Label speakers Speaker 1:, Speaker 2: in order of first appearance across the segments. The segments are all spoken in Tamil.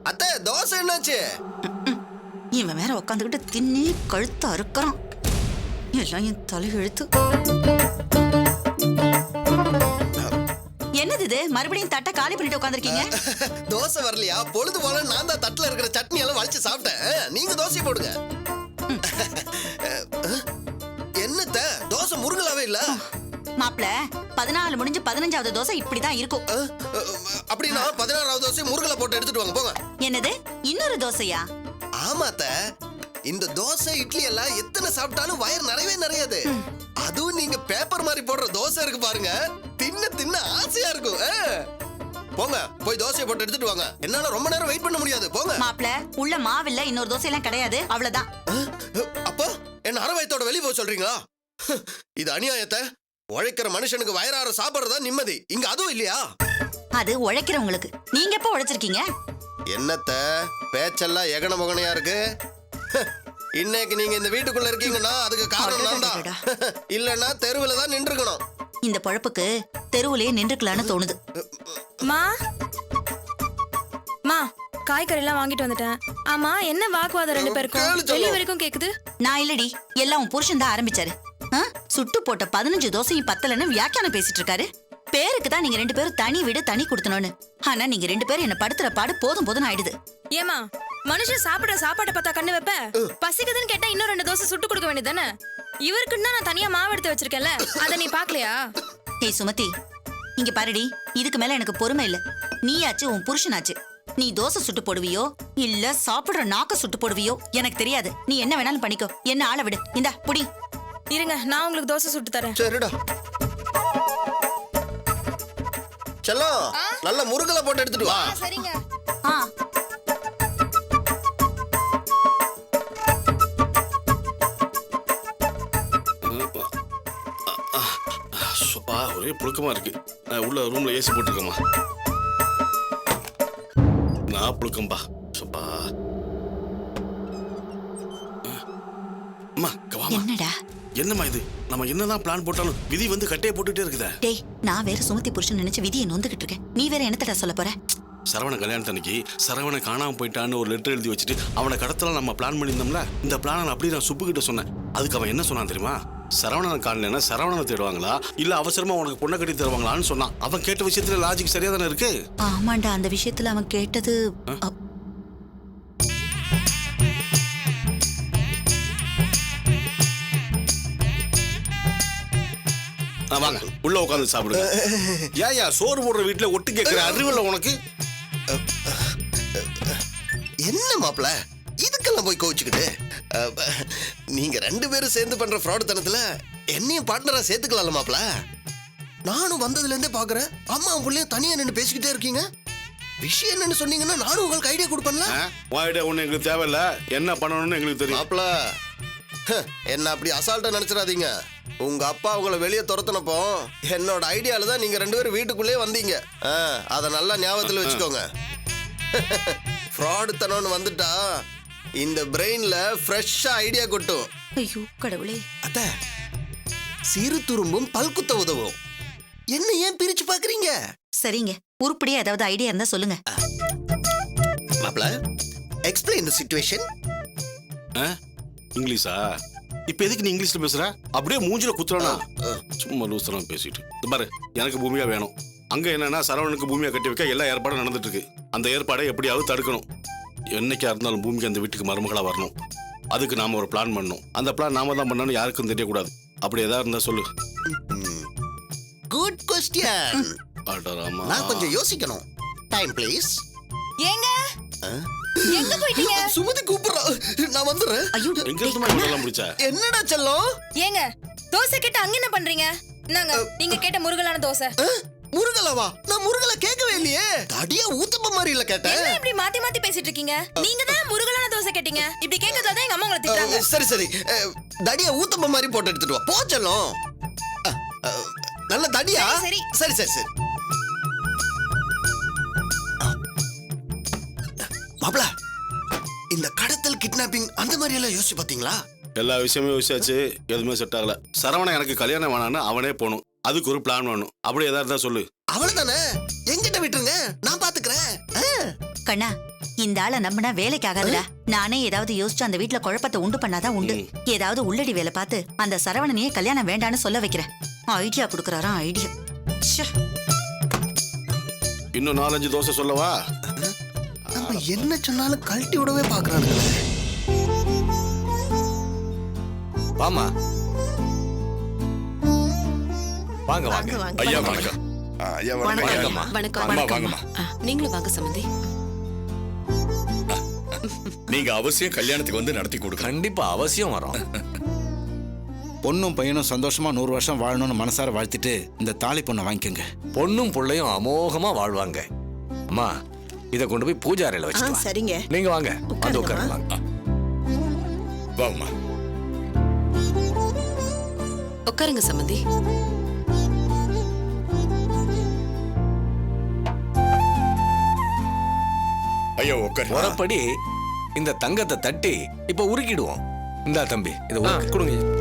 Speaker 1: அத்தை தோசை என்னாச்சு?
Speaker 2: இவன் வேற உட்காந்துக்கிட்டு தின்னி கழுத்து அறுக்கிறான். எல்லாம் என் தலை எழுத்து. என்னது இது? மறுபடியும் தட்டை காலி பண்ணிட்டு உட்காந்துருக்கீங்க.
Speaker 1: தோசை வரலையா? பொழுது போல நான் தான் தட்டுல இருக்கிற சட்னி எல்லாம் வலிச்சு சாப்பிட்டேன். நீங்க தோசை போடுங்க. என்னத்த தோசை முருகலாவே இல்ல?
Speaker 2: மாப்ள 14 முடிஞ்சு 15வது தோசை இப்படிதான் இருக்கும்.
Speaker 1: அப்படின்னா 16வது தோசை முருகலை போட்டு எடுத்துட்டு வாங்க போங்க.
Speaker 2: என்னது இன்னொரு தோசையா?
Speaker 1: ஆமாத்த, இந்த தோசை இட்லி எல்லாம் எத்தனை சாப்பிட்டாலும் வயிறு நிறையாது. அதுவும் நீங்க பேப்பர் மாதிரி போடுற தோசை இருக்கு பாருங்க, தின்ன தின்ன ஆசையா இருக்கும். போங்க போய் தோசையை போட்டு எடுத்துட்டு வாங்க. என்னால ரொம்ப நேரம் வெயிட் பண்ண முடியாது. போங்க.
Speaker 2: மாப்ள உள்ள மாவில்ல, இன்னொரு தோசை எல்லாம் கிடையாது, அவ்வளவுதான்.
Speaker 1: அப்போ என்ன அரை வயத்தோட வெளியே போக சொல்றீங்களா? இது அநியாயத்தை. உழைக்கிற மனுஷனுக்கு வயிறார சாப்பிடுறதா நிம்மதி. இங்க அதுவும் இல்லையா?
Speaker 2: அது உழைக்கிறவங்களுக்கு. நீங்க எப்ப உழைச்சிருக்கீங்க?
Speaker 1: என்னத்த பேச்செல்லாம் எகன முகனையா இருக்கு. இன்னைக்கு நீங்க இந்த வீட்டுக்குள்ள இருக்கீங்கன்னா அதுக்கு காரணம் நான் தான். இல்லன்னா தெருவுல தான் நின்றுக்கணும்.
Speaker 2: இந்த பொழப்புக்கு தெருவுலயே நின்றுக்கலான்னு தோணுது.
Speaker 3: மா காய்கறி எல்லாம் வாங்கிட்டு வந்துட்டேன். ஆமா என்ன வாக்குவாதம் ரெண்டு பேருக்கும்? வெளிய வரைக்கும் கேக்குது.
Speaker 2: நான் இல்லடி, எல்லாம் உன் புருஷன் தான் ஆரம்பிச்சாரு. சுட்டு போட்ட 15 தோசையும் பத்தலன்னு வியாக்கியானம் பேசிட்டு இருக்காரு. பேருக்கு தான் நீங்க 2 பேரும் தனி வீடு தனி கொடுத்தனோன்னு. ஆனா நீங்க 2 பேரும் என்ன படுத்துற பாடு போதும் போதும் ஆயிடுது.
Speaker 3: ஏமா மனுஷன் சாப்பிடுற சாப்பாட்டை பார்த்தா கண்ணு வைப்ப? பசிக்குதுன்னு கேட்டா இன்னும் 2 தோசை சுட்டு கொடுக்க வேண்டியதானே? இவருக்குன்னா நான் தனியா மாவு எடுத்து வச்சிருக்கேன்ல, அத நீ பாக்கலையா?
Speaker 2: ஏய் சுமதி, இங்க பாருடி, இதுக்கு மேல எனக்கு பொறுமை இல்ல. நீயாச்சு உன் புருஷனாச்சு. நீ தோசை சுட்டு போடுவியோ இல்ல சாப்பிடுற நாக்க சுட்டு போடுவியோ எனக்கு தெரியாது. நீ என்ன வேணாலும் பண்ணிக்கோ, என்ன ஆள விடு. இந்தா புடி.
Speaker 3: இருங்க நான் உங்களுக்கு தோசை சுட்டு தரேன்.
Speaker 1: சரிடா செல்லம், நல்ல முருகலை போட்டு எடுத்துட்டு வா.
Speaker 3: சரிங்க.
Speaker 4: ஒரே புழுக்கமா இருக்கு. உள்ள ரூம்ல ஏசி போட்டுருக்கமா? நான் புழுக்கம்பா. சொப்பா
Speaker 2: என்னடா
Speaker 4: என்னம்மா இது? நம்ம என்னதான் பிளான் போட்டாலும் விதி வந்து கட்டையை போட்டுட்டே இருக்குதா?
Speaker 2: டேய், நான் வேற சுமதி புருஷன் நினைச்சு விதியை நொந்துகிட்டு இருக்கேன். நீ வேற என்னத்தடா சொல்ல போற?
Speaker 4: சரவண கல்யாணத்தன்னைக்கு சரவணை காணாம போயிட்டான்னு ஒரு லெட்டர் எழுதி வச்சுட்டு அவனை கடத்தலாம் நம்ம பிளான் பண்ணியிருந்தோம்ல. இந்த பிளானை அப்படியே நான் சுப்பு கிட்ட சொன்னேன். அதுக்கு அவன் என்ன சொன்னான் தெரியுமா? சரவணனை காணலன்னா சரவணனை தேடுவாங்களா இல்ல அவசரமா உனக்கு பொண்ணை கட்டி தருவாங்களான்னு சொன்னான். அவன் கேட்ட விஷயத்துல லாஜிக் சரியா தானே இருக்கு?
Speaker 2: ஆமாண்டா, அந்த விஷயத்துல அவன் கேட்டது
Speaker 4: வாங்க உள்ள உட்காந்து சாப்பிடுங்க. ஏயா சோறு போடுற வீட்டுல ஒட்டு கேட்கிற அறிவில்ல உனக்கு?
Speaker 1: என்ன மாப்பிள இதுக்கெல்லாம் போய் கோவிச்சுக்கிட்டு? நீங்க 2 பேரும் சேர்ந்து பண்ற ஃப்ராட் தனத்துல என்னையும் பார்ட்னரா சேர்த்துக்கலாம்ல மாப்பிள? நானும் வந்ததுல இருந்தே பாக்குறேன் அம்மா புள்ளையும் தனியா நின்று பேசிக்கிட்டே இருக்கீங்க. விஷயம் என்னன்னு சொன்னீங்கன்னா நானும் உங்களுக்கு ஐடியா கொடுப்பேன்ல.
Speaker 4: ஐடியா ஒண்ணு எங்களுக்கு தேவையில்ல. என்ன பண்ணணும்னு எங்களுக்கு தெரியும்.
Speaker 1: மாப்பிள என்ன அப்படி அசால்ட்டா நினைச்சிடாதீங்க. உங்க அப்பா உங்களை வெளியே துரத்தினப்போ என்னோட ஐடியால தான் நீங்க 2 பேரும் வீட்டுக்குள்ளே வந்தீங்க. அத நல்லா ஞாபகத்துல வச்சுக்கோங்க. ஃப்ராட் தனம்னு வந்துட்டா இந்த பிரெயின்ல ஃப்ரெஷ்ஷா ஐடியா கொட்டும்.
Speaker 2: ஐயோ கடவுளே.
Speaker 1: அத்த சிறு துரும்பும் பல்குத்த உதவும். என்ன ஏன் பிரிச்சு பாக்குறீங்க?
Speaker 2: சரிங்க, உருப்படியா ஏதாவது ஐடியா இருந்தா சொல்லுங்க.
Speaker 1: மாப்ள எக்ஸ்பிளைன் தி சிச்சுவேஷன்.
Speaker 4: இங்கிலீஷா? இப்ப எதுக்கு நீ இங்கிலீஷ்ல பேசுற? அப்படியே மூஞ்சில குத்துறானா? சும்மா லூசலாம் பேசிட்டு பாரு. எனக்கு பூமியா வேணும். அங்க என்னன்னா சரவணனுக்கு பூமியா கட்டி வைக்க எல்லா ஏற்பாடும் நடந்துட்டு இருக்கு. அந்த ஏற்பாடை எப்படியாவது தடுக்கணும். என்னைக்கா இருந்தாலும் பூமிக்கு அந்த வீட்டுக்கு மருமகளா வரணும். அதுக்கு நாம ஒரு பிளான் பண்ணணும். அந்த பிளான் நாம தான் பண்ணணும், யாருக்கும் தெரியக்கூடாது. அப்படி ஏதாவது இருந்தா சொல்லு.
Speaker 1: Good question.
Speaker 4: அடராமா,
Speaker 1: நான் கொஞ்சம் யோசிக்கணும். Time please.
Speaker 3: ஏங்க எங்க போயிட்டீங்க?
Speaker 1: சுமதி கூப்பிடுறா, நான் வந்துறேன்.
Speaker 2: ஐயோ
Speaker 4: எங்க இருந்து எல்லாம் முடிச்சா?
Speaker 1: என்னடா செல்லம்?
Speaker 3: ஏங்க தோசை கேட்ட அங்க என்ன பண்றீங்க? என்னங்க நீங்க கேட்ட முருகலான தோசை?
Speaker 1: முருகலவா? நான் முருகல கேட்கவே இல்லையே. தடியா ஊத்தப்ப மாதிரி இல்ல கேட்டேன்.
Speaker 3: என்ன இப்படி மாத்தி மாத்தி பேசிட்டு இருக்கீங்க? நீங்க தான் முருகலான தோசை கேட்டீங்க. இப்படி கேக்குறதா தான் எங்க அம்மா உங்களை திட்டுறாங்க.
Speaker 1: சரி சரி, தடியா ஊத்தப்ப மாதிரி போட்டு எடுத்துட்டு வா. போ செல்லம். நல்ல தடியா.
Speaker 3: சரி
Speaker 1: சரி சரி சரி. மாப்ள இந்த கடத்தல் கிட்னாப்பிங் அந்த மாதிரி எல்லாம் யோசிச்சு பாத்தீங்களா?
Speaker 4: எல்லா விஷயமும் யோசிச்சாச்சு, எதுவுமே செட் ஆகல. சரவணன் எனக்கு கல்யாணம் வேணான்னு அவனே போகணும். அதுக்கு ஒரு பிளான் வேணும். அப்படி ஏதாவது தான் சொல்லு.
Speaker 1: அவ்வளவுதானே, எங்கிட்ட விட்டுருங்க, நான் பாத்துக்கிறேன்.
Speaker 2: கண்ணா, இந்த ஆளை நம்பினா வேலைக்கு ஆகாதுடா. நானே ஏதாவது யோசிச்சு அந்த வீட்ல குழப்பத்தை உண்டு பண்ணாதான் உண்டு. ஏதாவது உள்ளடி வேலை பார்த்து அந்த சரவணனையே கல்யாணம் வேண்டான்னு சொல்ல வைக்கிறேன். ஐடியா குடுக்கறாராம் ஐடியா.
Speaker 4: இன்னும் 4-5 தோசை சொல்லவா?
Speaker 1: நம்ம என்ன சொன்னாலும் கழட்டி விடவே பாக்குறானுங்களே.
Speaker 5: வாமா, வாங்க வாங்க.
Speaker 6: ஐயா வணக்கம்.
Speaker 1: ஐயா
Speaker 5: வணக்கம்மா.
Speaker 6: வணக்கம். அம்மா வாங்கம்மா.
Speaker 3: நீங்களும் வாங்க சம்பந்தி.
Speaker 6: நீங்க அவசியம் கல்யாணத்துக்கு வந்து நடத்தி கொடுங்க.
Speaker 5: கண்டிப்பா அவசியம் வரோம்.
Speaker 7: பொண்ணும் பையனும் சந்தோஷமா 100 வருஷம் வாழணும்னு மனசார வாழ்த்திட்டு இந்த தாலி பொண்ணை வாங்கிக்கோங்க.
Speaker 5: பொண்ணும் புள்ளையும் அமோகமா வாழ்வாங்க. அம்மா, இத கொண்டு போய் பூஜை அறையில வச்சுட்டு வா.
Speaker 8: சரிங்க.
Speaker 5: நீங்க வாங்க, வந்து உட்காருங்க.
Speaker 6: வாங்கம்மா.
Speaker 3: உட்காருங்க சம்பந்தி.
Speaker 6: ஐயா உட்காரு.
Speaker 5: முறைப்படி இந்த தங்கத்தை தட்டி இப்ப உருக்கிடுவோம். இந்தா தம்பி, இதை கொடுங்க.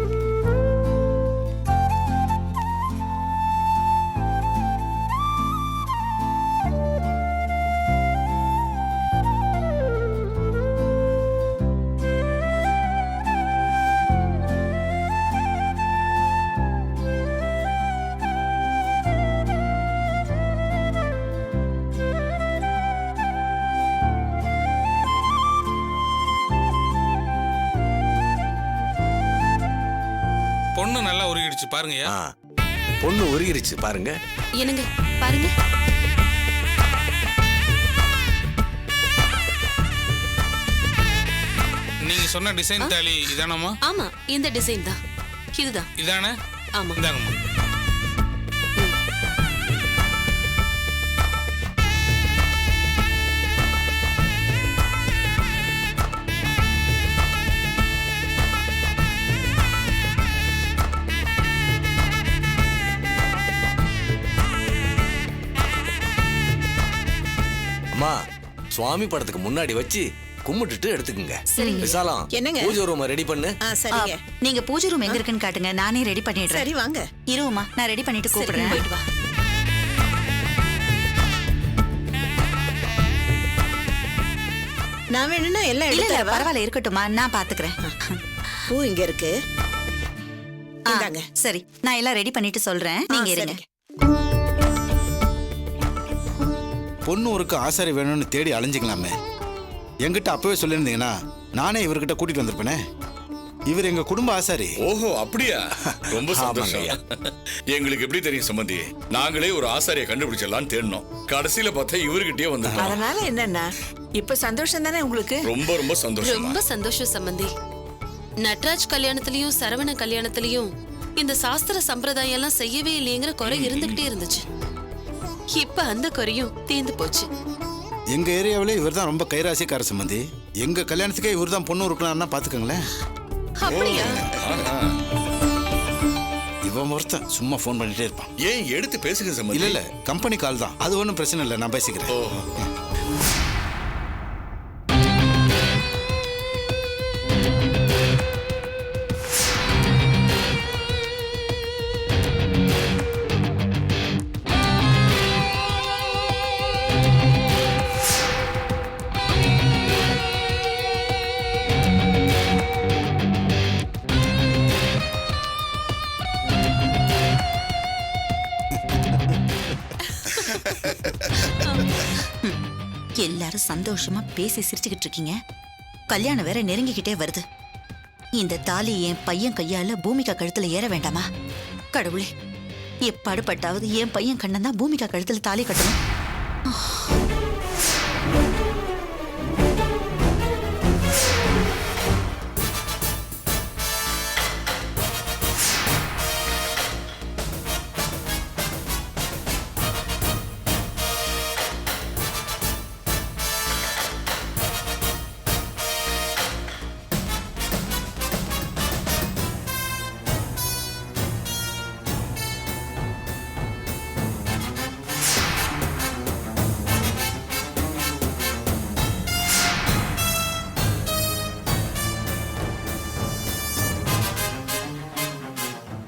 Speaker 9: பொண்ணு நல்லா உருகிடுச்சு பாருங்கய்யா.
Speaker 5: பொண்ணு உருகிருச்சு பாருங்க.
Speaker 3: என்னங்க பாருங்க.
Speaker 9: நீங்க சொன்ன டிசைன் தாலி இதானம்மா?
Speaker 3: ஆமா, இந்த டிசைன் தான். இதுதான்.
Speaker 9: இதானே?
Speaker 3: ஆமா.
Speaker 9: இதாங்கம்மா.
Speaker 5: அம்மா, சுவாமி படத்துக்கு முன்னாடி வச்சு கும்பிட்டுட்டு எடுத்துக்குங்க. விசாலம்,
Speaker 8: என்னங்க?
Speaker 5: பூஜை ரூம் ரெடி பண்ணு.
Speaker 8: சரிங்க.
Speaker 2: நீங்க பூஜை ரூம் எங்க இருக்குன்னு காட்டுங்க, நானே ரெடி பண்ணிடுறேன்.
Speaker 8: சரி வாங்க.
Speaker 2: இருமா, நான் ரெடி பண்ணிட்டு கூப்பிடுறேன்.
Speaker 3: போயிட்டு வா.
Speaker 8: நான் வேணும்னா எல்லாம்
Speaker 2: இல்ல இல்ல
Speaker 8: எடுத்துறவா?
Speaker 2: பரவாயில்ல, இருக்கட்டும்மா, நான் பாத்துக்கிறேன்.
Speaker 8: பூ இங்க இருக்கு.
Speaker 2: ஆ,
Speaker 8: இந்தாங்க.
Speaker 2: சரி, நான் எல்லாம் ரெடி பண்ணிட்டு சொல்றேன், நீங்க இருங்க.
Speaker 8: சரிங்க.
Speaker 7: பொண்ணு ஊருக்கு ஆசாரி வேணும்னு தேடி அலைஞ்சிக்கலாமே. என்கிட்ட அப்பவே சொல்லியிருந்தீங்கன்னா நானே இவர்கிட்ட கூட்டிட்டு வந்திருப்பேனே. இவர் எங்க குடும்ப ஆசாரி.
Speaker 6: ஓஹோ அப்படியா? ரொம்ப சந்தோஷம்.
Speaker 5: ஆமாங்கய்யா.
Speaker 6: எங்களுக்கு எப்படி தெரியும் சம்பந்தி? நாங்களே ஒரு ஆசாரியை கண்டுபிடிச்சிடலாம்னு தேடினோம். கடைசியில பார்த்தா இவர்கிட்டயே வந்துட்டோம்.
Speaker 8: அதனால என்னன்னா இப்ப சந்தோஷம் தானே உங்களுக்கு?
Speaker 6: ரொம்ப ரொம்ப சந்தோஷம்.
Speaker 10: ரொம்ப சந்தோஷம் சம்பந்தி. நட்ராஜ் கல்யாணத்திலயும் சரவண கல்யாணத்திலயும் இந்த சாஸ்திர சம்பிரதாயம் எல்லாம் செய்யவே இல்லைங்கிற குறை இருந்துகிட்டே இருந்துச்சு. இப்ப அந்த குறையும் தீர்ந்து போச்சு.
Speaker 7: எங்க ஏரியாவிலே இவர் தான் ரொம்ப கைராசிக்கார சம்பந்தி. எங்க கல்யாணத்துக்கே இவர் தான் பொண்ணு இருக்கலாம்னா பாத்துக்கோங்களேன்.
Speaker 10: அப்படியா?
Speaker 7: இவன் ஒருத்தன் சும்மா ஃபோன் பண்ணிட்டே இருப்பான்.
Speaker 6: ஏன் எடுத்து பேசுங்க சம்பந்தி.
Speaker 7: இல்ல இல்ல, கம்பெனி கால் தான், அது ஒன்றும் பிரச்சனை இல்லை, நான் பேசிக்கிறேன்.
Speaker 2: எல்லாரும் சந்தோஷமா பேசி சிரிச்சுக்கிட்டு இருக்கீங்க. கல்யாணம் வேற நெருங்கிக்கிட்டே வருது. இந்த தாலி என் பையன் கையால பூமிகா கழுத்துல ஏற வேண்டாமா? கடவுளே, எப்பாடுபட்டாவது என் பையன் கண்ணன் தான் பூமிகா கழுத்துல தாலி கட்டணும்.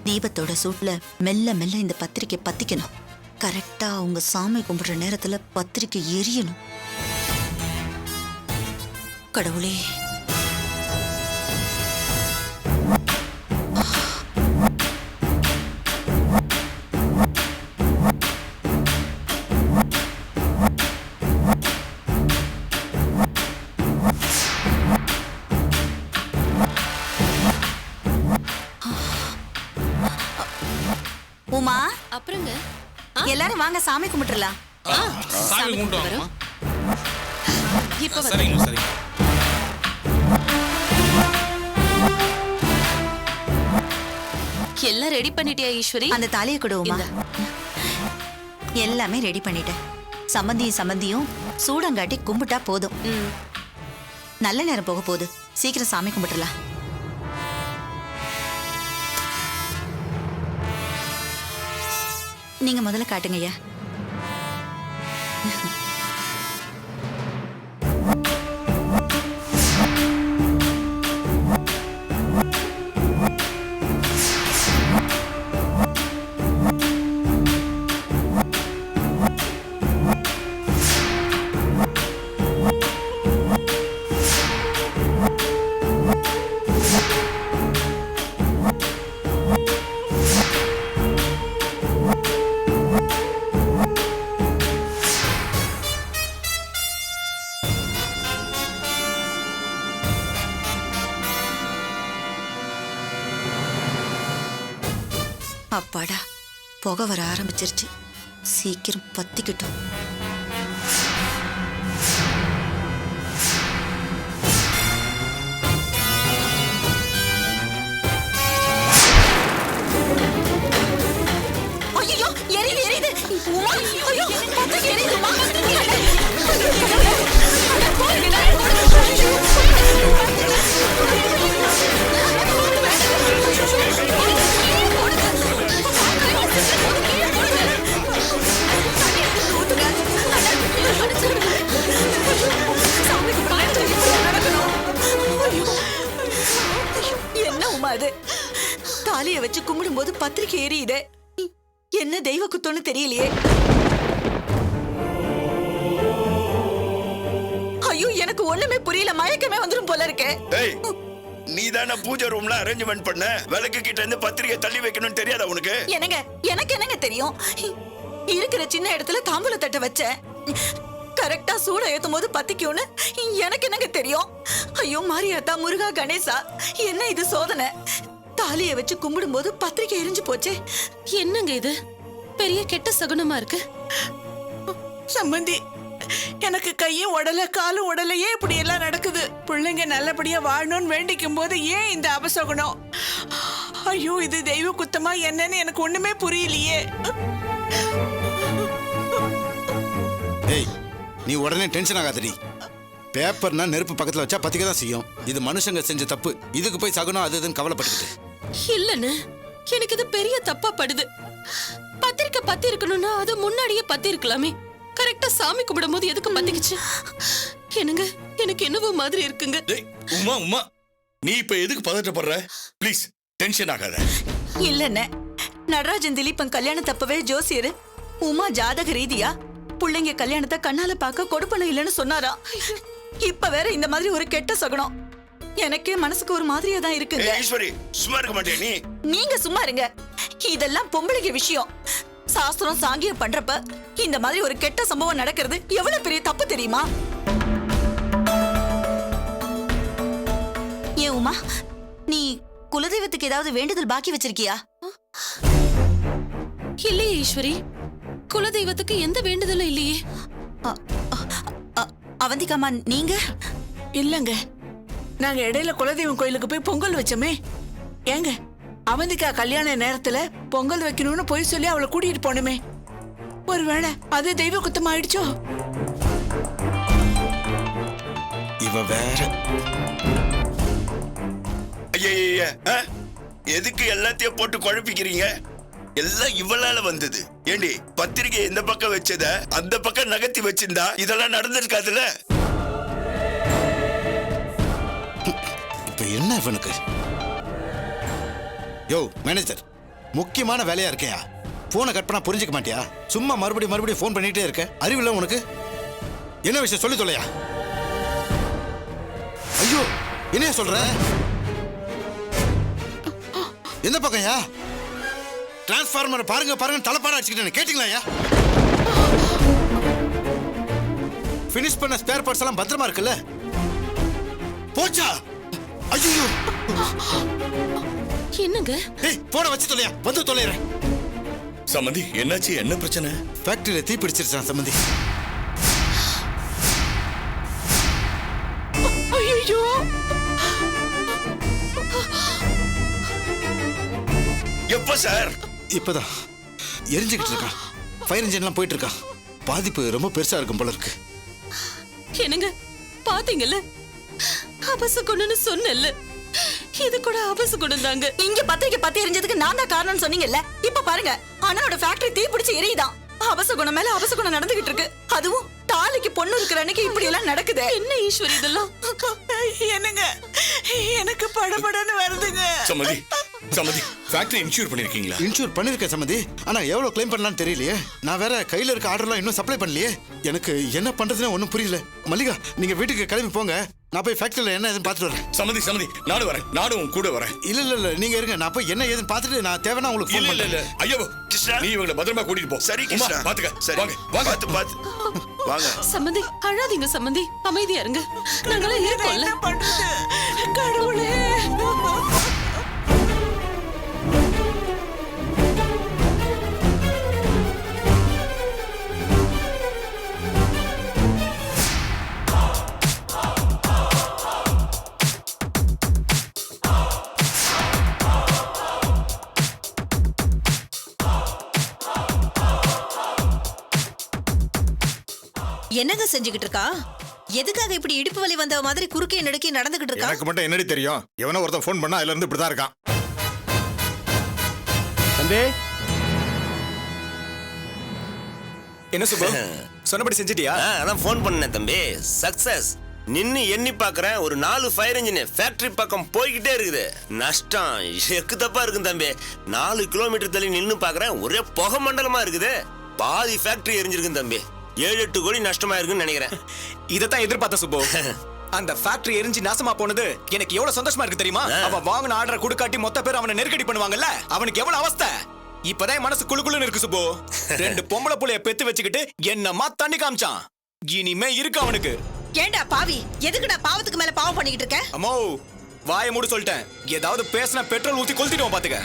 Speaker 2: தீபத்தோட சூட்ல மெல்ல மெல்ல இந்த பத்திரிக்கை பத்திக்கணும். கரெக்டா அவங்க சாமி கும்பிடுற நேரத்துல பத்திரிக்கை எரியணும். கடவுளே. உமா,
Speaker 10: அப்புறங்க
Speaker 2: எல்லாரும் வாங்க சாமி கும்பிட்டுறலாம்.
Speaker 9: சாமி கும்பிட்டு வாங்கம்மா.
Speaker 10: இப்ப வந்து
Speaker 9: சரிங்க சரிங்க.
Speaker 10: எல்லாம் ரெடி பண்ணிட்டியா ஈஸ்வரி?
Speaker 2: அந்த தாலியை கொடு உமா. எல்லாமே ரெடி பண்ணிட்டேன். சம்பந்தியும் சூடங்காட்டி கும்பிட்டா போதும். நல்ல நேரம் போக போகுது, சீக்கிரம் சாமி கும்பிட்டுறலாம். நீங்க முதல்ல காட்டுங்க ஐயா. அப்பாடா, புகை வர ஆரம்பிச்சிருச்சு. சீக்கிரம் பத்திக்கிட்டோம். ஐயோ, எரியுது எரியுது. உமா, ஐயோ, பத்திரிக்கை எரியுது உமா. என்ன உமா அது? தாலியை வச்சு கும்பிடும் போது பத்திரிக்கை எரியுது. என்ன தெய்வ குத்தம்னு தெரியலையே. ஐயோ, எனக்கு ஒண்ணுமே புரியல. மயக்கமே வந்துரும் போல இருக்கே.
Speaker 11: நீ தானே பூஜை ரூம்ல அரேஞ்ச்மெண்ட் பண்ண? விளக்கு கிட்ட இருந்து பத்திரிக்கை தள்ளி வைக்கணும்னு தெரியாதா உனக்கு?
Speaker 2: எனக்கு என்னங்க தெரியும்? இருக்கிற சின்ன இடத்துல தாம்பூல தட்ட வச்சேன். கரெக்டா சூட ஏத்தும் போது பத்திக்கும்னு எனக்கு என்னங்க தெரியும்? ஐயோ மாரியாத்தா, முருகா, கணேசா, என்ன இது சோதனை? தாலியை வச்சு கும்பிடும் போது பத்திரிக்கை எரிஞ்சு போச்சே.
Speaker 10: என்னங்க இது பெரிய கெட்ட சகுனமா இருக்கு?
Speaker 8: சம்பந்தி, எனக்கு கையும் உடல காலும் உடல, ஏன் இப்படி எல்லாம் நடக்குது? பிள்ளைங்க நல்லபடியா வாழணும்னு வேண்டிக்கும் போது ஏன் இந்த அபசகுனம்? ஐயோ, இது தெய்வ குத்தமா என்னன்னு எனக்கு ஒண்ணுமே புரியலையே.
Speaker 7: ஏய், நீ உடனே டென்ஷன் ஆகாதடி. பேப்பர்னா நெருப்பு பக்கத்துல வச்சா பத்திக்க தான் செய்யும். இது மனுஷங்க செஞ்ச தப்பு. இதுக்கு போய் சகுனம் அது இதுன்னு கவலைப்பட்டுக்கிட்டு.
Speaker 10: இல்லன்னு, எனக்கு இது பெரிய தப்பா படுது. பத்திரிக்கை பத்தி இருக்கணும்னா அது முன்னாடியே பத்தி இருக்கலாமே. கரெக்டா சாமி கும்பிடும் போது எதுக்கு பத்திக்குச்சு? என்னங்க, எனக்கு என்னவோ மாதிரி இருக்குங்க.
Speaker 6: உமா உமா, நீ இப்ப எதுக்கு பதட்டப்படுற? ப்ளீஸ் டென்ஷன் ஆகாத.
Speaker 2: இல்லன்னு, நடராஜன் திலீபன் கல்யாணத்தப்பவே ஜோசியரு உமா ஜாதக ரீதியா பிள்ளைங்க கல்யாணத்தை கண்ணால பார்க்க கொடுப்பனும் இல்லைன்னு சொன்னாரா. இப்ப வேற இந்த மாதிரி ஒரு கெட்ட சகுனம். எனக்கே மனசுக்கு ஒரு மாதிரியா தான் இருக்குங்க.
Speaker 11: ஈஸ்வரி, சும்மா இருக்க மாட்டே நீ?
Speaker 2: நீங்க சும்மா இருங்க. இதெல்லாம் பொம்பளைங்க விஷயம். சாஸ்திரம் சாங்கியம் பண்றப்ப இந்த மாதிரி ஒரு கெட்ட சம்பவம் நடக்கிறது எவ்வளவு பெரிய தப்பு தெரியுமா? ஏன் உமா, நீ குலதெய்வத்துக்கு ஏதாவது வேண்டுதல் பாக்கி வச்சிருக்கியா?
Speaker 10: இல்லையே ஈஸ்வரி, குலதெய்வத்துக்கு எந்த வேண்டுதலும் இல்லையே.
Speaker 2: அவந்திகாமா, நீங்க?
Speaker 8: இல்லங்க, நாங்க இடையில குலதெய்வம் கோயிலுக்கு போய் பொங்கல் வச்சோமே. ஏங்க, அவந்திக்கா கல்யாண நேரத்துல பொங்கல் வைக்கணும்னு போய் சொல்லி அவளை கூட்டிட்டு போனோமே. ஒருவேளை அது தெய்வ குத்தம் ஆயிடுச்சோ?
Speaker 7: இவ வேற.
Speaker 11: ஐயா, எதுக்கு எல்லாத்தையும் போட்டு குழப்பிக்கிறீங்க? எல்லாம் இவளால வந்தது. ஏண்டி, பத்திரிகை எந்த பக்கம் வச்சத அந்த பக்கம் நகர்த்தி வச்சிருந்தா இதெல்லாம் நடந்திருக்காதுல்ல?
Speaker 7: இப்ப என்ன இவனுக்கு? யோ மேனேஜர், முக்கியமான வேலையா இருக்கையா? போனை கட் பண்ணா புரிஞ்சுக்க மாட்டியா? சும்மா மறுபடியும் போன் பண்ணிட்டே இருக்க. அறிவில்ல உனக்கு? என்ன விஷயம் சொல்லி தொலையா? ஐயோ என்னையா சொல்ற? எந்த பக்கம்யா? டிரான்ஸ்ஃபார்மர் பாருங்க பாருங்க தலைப்பாடா வச்சுக்கிட்டேன் கேட்டீங்களா? ஃபினிஷ் பண்ண ஸ்பேர் பார்ட்ஸ் எல்லாம் பத்திரமா இருக்குல்ல? போச்சா? ஐயோ
Speaker 10: என்னங்க?
Speaker 7: ஏய் போன வச்சு தொலையா, வந்து தொலைறேன்.
Speaker 6: சம்பந்தி என்னாச்சு, என்ன பிரச்சனை?
Speaker 7: ஃபேக்டரியில தீ பிடிச்சிருச்சான் சம்பந்தி.
Speaker 8: ஐயோ
Speaker 11: எப்ப சார்?
Speaker 7: இப்பதான் எரிஞ்சுக்கிட்டு இருக்கான். ஃபயர் இன்ஜின்லாம் போயிட்டு இருக்கான். பாதிப்பு ரொம்ப பெருசா இருக்கும் போல இருக்கு.
Speaker 10: என்னங்க பாத்தீங்கல்ல, அபசகுணம்னு சொன்னேன்ல, இது கூட அபசகுணம் தாங்க.
Speaker 2: இங்க பத்திரிக்கை பத்தி எரிஞ்சதுக்கு நான் தான் காரணம்னு சொன்னீங்கல்ல, இப்ப பாருங்க அண்ணனோட ஃபேக்டரி தீ பிடிச்சு எரியுதான். அபசகுணம் மேல அபசகுணம் நடந்துகிட்டு இருக்கு. அதுவும் தாலிக்கு பொண்ணு இருக்கிற அன்னைக்கு இப்படி எல்லாம் நடக்குது.
Speaker 10: என்ன ஈஸ்வரி இதெல்லாம்?
Speaker 8: என்னங்க எனக்கு படபடன்னு வருதுங்க.
Speaker 6: சம்பந்தி சம்பந்தி ஃபேக்டரி இன்சூர் பண்ணிருக்கீங்களா?
Speaker 7: இன்சூர் பண்ணிருக்கேன் சம்பந்தி. ஆனா எவ்வளவு கிளைம் பண்ணலாம்னு தெரியலையே. நான் வேற கையில இருக்க ஆர்டர்லாம் இன்னும் சப்ளை பண்ணலையே. எனக்கு என்ன பண்றதுன்னு ஒண்ணும் புரியல. மல்லிகா நீங்க வீட்டுக்கு கிளம்பி போங்க, நான் போய் ஃபேக்டரியில என்ன ஏதுன்னு பாத்துட்டு வரேன்.
Speaker 6: சம்பந்தி சம்பந்தி நானும் வரேன், நானும் உன் கூட வரேன்.
Speaker 7: இல்ல நீங்க இருங்க, நான் போய் என்ன ஏதுன்னு பாத்துட்டு நான் தேவைன்னா உங்களுக்கு ஃபோன்
Speaker 6: இல்ல இல்ல
Speaker 7: பண்றேன்.
Speaker 6: ஐயோ
Speaker 11: கிருஷ்ணா.
Speaker 6: நீ இவங்களை பத்திரமா கூட்டிட்டு போ.
Speaker 11: சரி
Speaker 6: உமா,
Speaker 11: கிருஷ்ணா.
Speaker 6: பாத்துக்க.
Speaker 11: சரி
Speaker 6: வாங்க வாங்க.
Speaker 11: பாத்து வாங்க.
Speaker 10: சம்பந்தி அழாதீங்க சம்பந்தி, அமைதியா இருங்க, நாங்கெல்லாம் இருக்கோம்ல.
Speaker 8: என்ன பண்றது கடவுளே?
Speaker 2: என்னங்க செஞ்சுக்கிட்டு இருக்கா? எதுக்காக இப்படி இடுப்பு வலி வந்த மாதிரி குறுக்கே நடுக்கி நடந்துகிட்டு இருக்கா?
Speaker 9: எனக்கு மட்டும் என்னடி தெரியும்? எவனோ ஒருத்தன் ஃபோன் பண்ணா அதுல இருந்து இப்படிதான் இருக்கான்.
Speaker 12: தம்பி என்ன சுப்பு சொன்னபடி செஞ்சிட்டியா?
Speaker 13: அதான் ஃபோன் பண்ணேன் தம்பி, சக்சஸ். நின்னு எண்ணி பாக்குறேன், ஒரு 4 ஃபயர் இன்ஜின் ஃபேக்டரி பக்கம் போய்கிட்டே இருக்குது. நஷ்டம் எக்கு தப்பா இருக்கு தம்பி. 4 கிலோமீட்டர் தள்ளி நின்னு பாக்குறேன், ஒரே புகை மண்டலமா இருக்குது. பாதி ஃபேக்டரி எரிஞ்சிருக்கு தம்பி. 7-8 கோடி நஷ்டமா இருக்குன்னு நினைக்கிறேன்.
Speaker 12: இதத்தான் எதிர்பார்த்த சுப்பு. அந்த ஃபேக்டரி எரிஞ்சு நாசமா போனது எனக்கு எவ்வளவு சந்தோஷமா இருக்கு தெரியுமா? அவன் வாங்கின ஆர்டரை கொடுக்காட்டி மொத்த பேர் அவனை நெருக்கடி பண்ணுவாங்கல்ல, அவனுக்கு எவ்வளவு அவஸ்தை. இப்பதான் என் மனசு குளுக்குளுன்னு இருக்கு சுப்பு. 2 பொம்பளை புள்ளைய பெத்து வச்சுக்கிட்டு என்னமா தண்ணி காமிச்சான். இனிமே இருக்கு அவனுக்கு.
Speaker 2: ஏண்டா பாவி, எதுக்குடா பாவத்துக்கு மேல பாவம் பண்ணிக்கிட்டு இருக்க?
Speaker 12: அம்மோ வாயை மூடு சொல்லிட்டேன். ஏதாவது பேசினா பெட்ரோல் ஊத்தி கொளுத்திடுவோம் பாத்துக்க.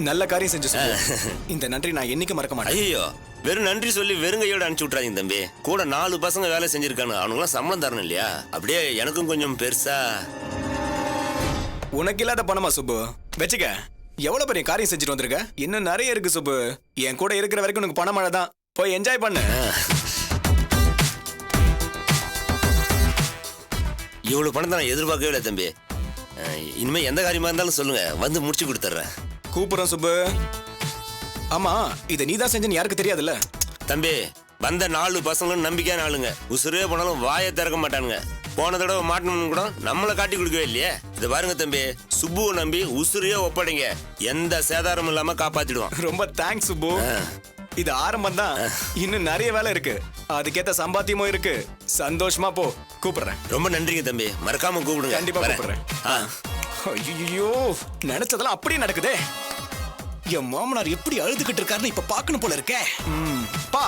Speaker 12: நல்ல காரியம் செஞ்சு சுப்பு. இந்த நன்றி நான் என்னைக்கு மறக்க மாட்டேன்.
Speaker 13: ஐயோ வெறும் நன்றி சொல்லி வெறுங்கையோட அனுப்பிச்சு விட்றாதீங்க தம்பி. கூட 4 பசங்க வேலை செஞ்சிருக்கானு, அவனுங்களாம் சம்பளம் தரணும் இல்லையா? அப்படியே எனக்கும் கொஞ்சம் பெருசா.
Speaker 12: உனக்கு இல்லாத பணமா சுப்பு? வச்சுக்க. எவ்வளவு பெரிய காரியம் செஞ்சுட்டு வந்திருக்க. இன்னும் நிறைய இருக்கு சுப்பு. என் கூட இருக்கிற வரைக்கும் உனக்கு பண மழை தான். போய் என்ஜாய் பண்ணு.
Speaker 13: இவ்வளவு பணத்தை நான் எதிர்பார்க்கவே இல்லை தம்பி. இனிமே எந்த காரியமா இருந்தாலும் சொல்லுங்க, வந்து முடிச்சு கொடுத்துட்றேன்.
Speaker 12: கூப்பிடுறோம் சுப்பு. ஆமா இதை நீதான் செஞ்சு யாருக்கு தெரியாதுல்ல
Speaker 13: தம்பி. வந்த 4 பசங்களும் நம்பிக்கையான ஆளுங்க. உசுரே போனாலும் வாயை திறக்க மாட்டானுங்க. போன தடவை மாட்டணும்னு கூட நம்மளை காட்டி கொடுக்கவே இல்லையே. இதை பாருங்க தம்பி, சுப்புவை நம்பி உசுரையே ஒப்படைங்க, எந்த சேதாரமும் இல்லாம காப்பாத்திடுவான்.
Speaker 12: ரொம்ப தேங்க்ஸ் சுப்பு. இது ஆரம்பம் தான், இன்னும் நிறைய வேலை இருக்கு. அதுக்கேத்த சம்பாத்தியமும் இருக்கு. சந்தோஷமா போ. கூப்பிடுறேன்.
Speaker 13: ரொம்ப நன்றிங்க தம்பி, மறக்காம கூப்பிடுங்க.
Speaker 12: கண்டிப்பா கூப்பிடுறேன். ஐயோ நினைச்சதெல்லாம் அப்படியே நடக்குதே. என் மாமனார் எப்படி அழுதுகிட்டு இருக்காருன்னு இப்ப பாக்கணும் போல இருக்கே. பா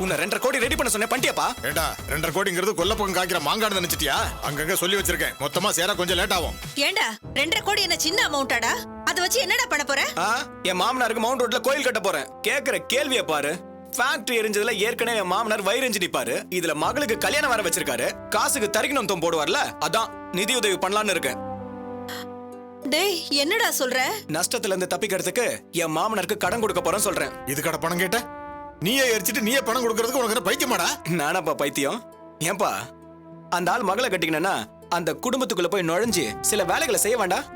Speaker 12: உன்னை 2.5 கோடி ரெடி பண்ண சொன்னேன், பண்ணிட்டியாப்பா?
Speaker 9: ஏண்டா 2.5 கோடிங்கிறது கொல்லப்பக்கம் காய்க்கிற மாங்கான்னு நினைச்சிட்டியா? அங்கங்க சொல்லி வச்சிருக்கேன், மொத்தமா சேர கொஞ்சம் லேட் ஆகும்.
Speaker 2: ஏண்டா 2.5 கோடி என்ன சின்ன அமௌண்டாடா? அதை வச்சு என்னடா பண்ண போற?
Speaker 12: என் மாமனாருக்கு மவுண்ட் ரோட்ல கோயில் கட்ட போறேன். கேக்குற கேள்வியை பாரு. ஃபேக்டரி எரிஞ்சதுல ஏற்கனவே என் மாமனார் வயிறெஞ்சு நிப்பாரு. இதுல மகளுக்கு கல்யாணம் வர வச்சிருக்காரு. காசுக்கு தரிக்கணும் போடுவார்ல, அதான் நிதி உதவி பண்ணலான்னு இருக்கேன்.
Speaker 2: டேய் என்னடா சொல்ற?
Speaker 12: நஷ்டத்துல இருந்து தப்பிக்கிறதுக்கு என் மாமனாருக்கு கடன் கொடுக்க போறேன்னு சொல்றேன்.
Speaker 9: இதுக்கட பணம் கேட்ட? நீயே எரிச்சிட்டு நீயே பணம் கொடுக்கறதுக்கு உனக்கு என்ன பைத்தியமாடா?
Speaker 12: நானாப்பா பைத்தியம்? ஏன்பா அந்த ஆள் மகளை கட்டிக்கணும்னா அந்த குடும்பத்துக்குள்ள போய் நுழைஞ்சு சில வேலைகளை செய்ய வேண்டாம்?